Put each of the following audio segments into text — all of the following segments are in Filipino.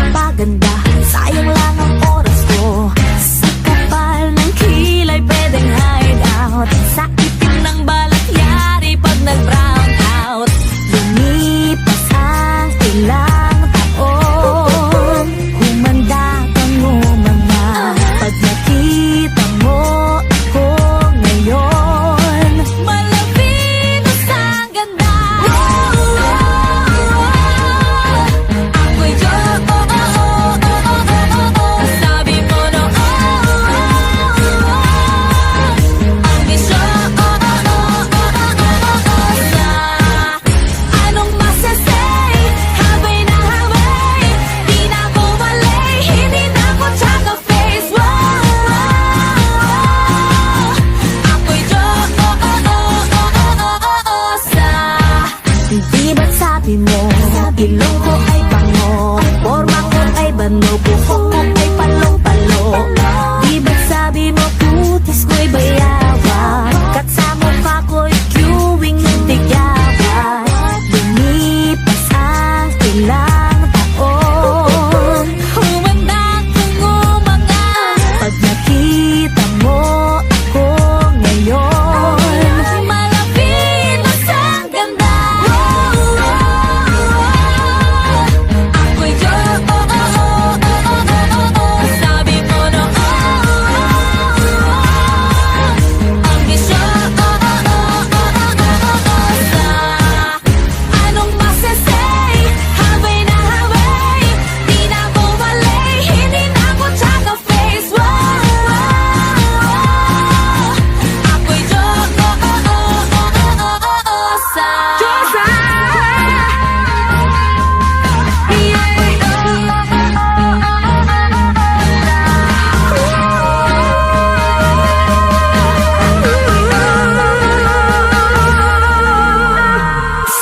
magpaganda. Sayang lang ang oras ko. Sa kapal ng kilay pwedeng hide out. Sa itim ng balat yari pag nag-brown out. Lumipas ang ilang taon, humanda kang umanga. Pag nakita mo ako ngayon, malapitas ang ganda. Ako'y sabi mo no, ang bisyo. Anong masasay? Habay na habay, di na ako malay, hindi na ako tsaka face. Ako'y di ba't sabi mo, ilong ko ay pango, forma ko ay bano, buhok ko ay palong-palo. Di ba't sabi mo, putis ko'y bayawan, kat sa mukha ko'y queuing ng tigyawan. Lumipas ang ilang taon, humanda kang umanga. Pag nakita mo ako ngayon, malapitas ang ganda. Ako'y sabi mo no, ang bisyo. Anong masasay? Habay na habay, di na ako malay, hindi na ako tsaka face. Ako'y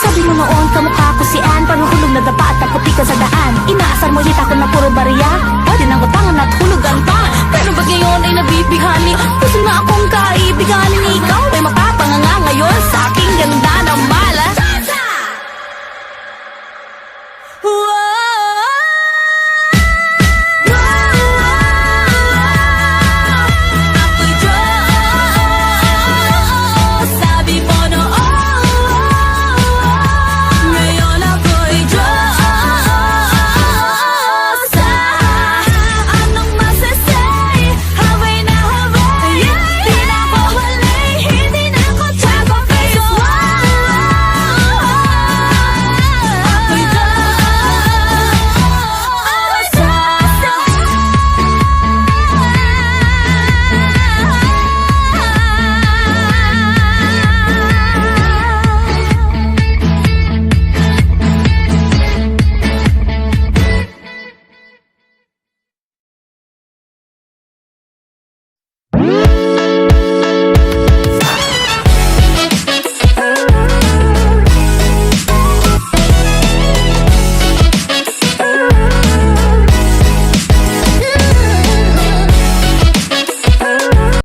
sabi mo noon, kamukha ko si Ann, panuhulog na dapa at naputi ka sa daan. Inaasar mo hita ko na puro bariya, pwede nang utangan at hulugan pa. Pero ba't ngayon ay nabibighani? Gusto na akong kaibiganin, ikaw ay mapapanganga ngayon sa aking ganda naman.